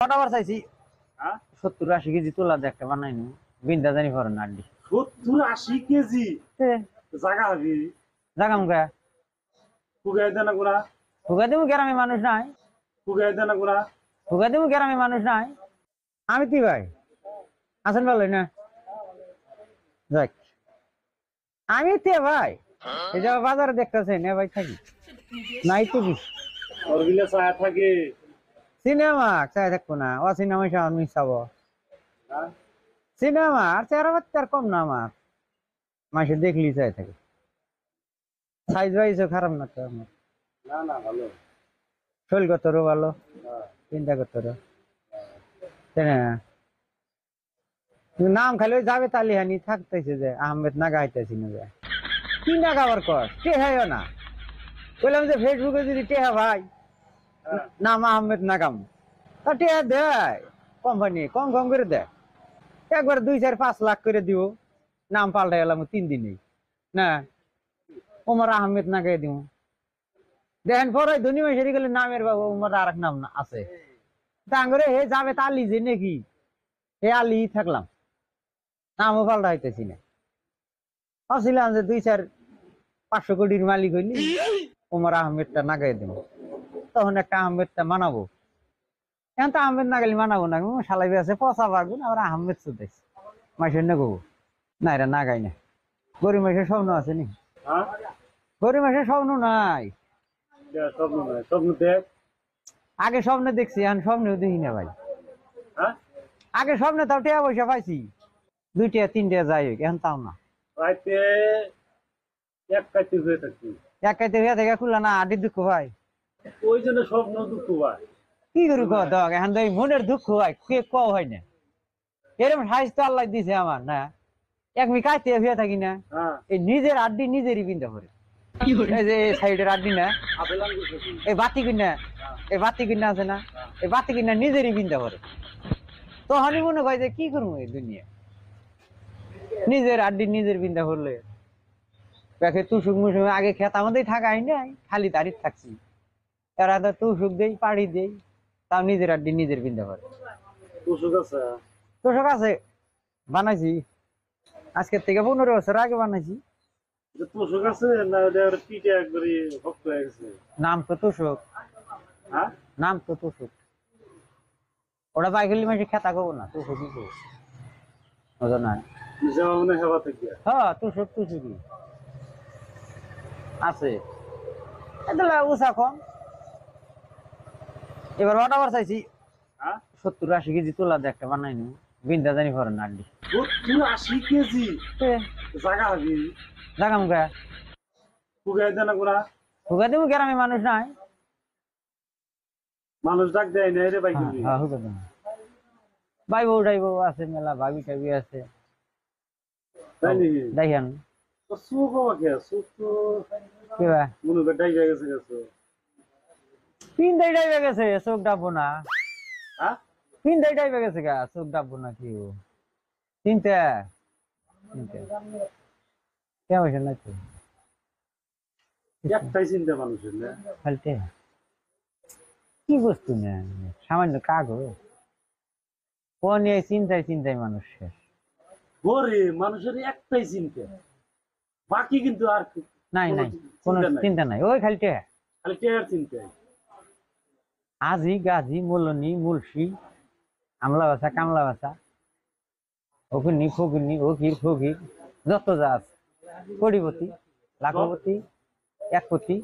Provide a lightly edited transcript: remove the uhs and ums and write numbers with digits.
ছটা বার চাইছি 70-80 কেজি তোলা দিয়ে একটা বানাই নি বিন্দা জানি পরে না আড্ডি 70-80 কেজি জায়গা হবে জাগাম গা ফুগাই দেনা গুড়া ফুগা দেবো গ্রামে মানুষ নাই ফুগাই দেনা গুড়া ফুগা দেবো গ্রামে মানুষ নাই আমি কি ভাই আসেন ভালোই না যাক আমি তে ভাই এই যে বাজারে দেখতেছেন এ ভাই থাকি নাই তো কি ওরগুলা ছায়া থাকে সিনেমা চাই থাকবো না ও সিনেমা সব আমি চাবো হ্যাঁ? সিনেমা আর চেহারা বাচ্চার কম না আমার মাসে দেখলি চাই থাকে সাইজ ওয়াইজও খারাপ না তো আমার না না ভালো শৈল কতরও ভালো হ্যাঁ। চিন্তা করতে তাই না নাম খালি ওই যাবে তালিহানি থাকতেছে যে আহমেদ নাগা আইতেছি না যে কি নাগা আবার কর টেহাইও না বললাম যে ফেসবুকে যদি টেহা ভাই হ্যাঁ। নাম আহমেদ নাগাম তা টেহা দেয় কোম্পানি কম কম করে দেয় একবার 2-4-5 লাখ করে দিব নাম পাল্টাই গেলাম 3 দিনেই না ওমর আহমেদ নাগাই দিব দেখেন পরে ধনী মাসের গেলে নামের বাবু ওমর আর এক নাম আছে তাঙ্গরে হে যাবে তালি যে নাকি হে আলি থাকলাম নামও পাল্টা হইতেছি না ভাবছিলাম যে 2-4-500 কোটির মালিক হইলি ওমর আহমেদটা নাগাই দেব তখন একটা আহমেদটা মানাবো এখন তো আহমেদ নাগালি মানাবো না সালাবি আছে পচা বাগুন আবার আহমেদ চুদাইছে মাসের না গো না এটা নাগাই না গরিব মাসের স্বপ্ন আছে নি হ্যাঁ? গরিব মাসের স্বপ্ন নাই স্বপ্ন নয় স্বপ্ন দেখ আগে স্বপ্নে দেখছি এখন স্বপ্নেও দেখি না ভাই হ্যাঁ আগে স্বপ্নে তাও টাকা পয়সা পাইছি 2-3 যাই হোক এখন তাও না রাইতে এক কাইতে হয়ে থাকছি এক কাইতে হইয়া থেকে খুললা না আডি দুঃখ ভাই ওই জন্য স্বপ্ন দুঃখ ভাই কি করি কত এখন তো এই মনের দুঃখ ভাই কে কও হয় না এরকম সাইজ তো আল্লাহ দিছে আমার না এক মি কাইতে হইয়া থাকি না হ্যাঁ এই নিজের আড্ডি নিজেরই বিন্দা করে এই যে সাইডের আড্ডি না আপেল আঙ্গুর খেয়েছি। এই বাতি কিনা এই বাতি কিনা আছে না এই বাতি কিনা নিজেরই বিন্দা করে তখনই মনে হয় যে কি করবো এই দুনিয়া নিজের আড্ডি নিজের বিন্দা করলে দেখে তুসুক মুসুক আগে খেত আমাদের থাকাই নাই খালি তারিখ থাকছি এরা তো তুসুক দেই পাড়ি দেই তাও নিজের আড্ডি নিজের বিন্দা করে তুসুক আছে তুসুক আছে বানাইছি আজকের থেকে 15 বছর আগে বানাইছি যে তুসুক আছে না ওটা ওর পিঠে একবারে শক্ত হয়ে গেছে নাম তো তুসুক হ্যাঁ নাম তো তুসুক ওটা বাইকেলি মাসে খেতা করবো না তুসুকই করবো ওটা না যেমন মনে হেবা থেকে হ্যাঁ তুসুক তুসুকই আছে এগুলা উষা কম এবার অর্ডার চাইছি হ্যাঁ 70-80 কেজি তোলা দিয়ে একটা বানাই নি বিন্দা জানি পরে না আড্ডি 70-80 কেজি জায়গা হবে জাগাম গা ফুগাই দেনা গুড়া হুকা দেবো গ্রামে মানুষ নাই মানুষ ডাক দেয় না রে ভাই হ্যাঁ হুকা দেবো ভাই বউ টাই বউ আছে মেলা ভাবি টাবি আছে তাই নাকি দেখান তো সুখ আমাকে সুখ তো কিবা মনে করে ডাই গেছে গেছে পিন্দাই ডাইবে গেছে চোখ ডাবো না হ্যাঁ পিন্দাই ডাইবে গেছে গা চোখ ডাবো না কি ও চিন্তা চিন্তা কে হয়েছে না তো একটাই চিন্তা মানুষের না ফালতে কি বস্তু না সামান্য কাগজ ও নিয়ে চিন্তায় চিন্তায় মানুষ শেষ ওরে মানুষের একটাই চিন্তা বাকি কিন্তু আর নাই নাই কোনো কোনো চিন্তা নাই ওই খালিতে খালি টেয়ার চিন্তা আজি গাজি মূলনি মুলসি আমলা বাসা কামলা বাসা ওখানি ফকিরনি ওকির ফকির যত যা আছে কোটিপতি লাখপতি একপতি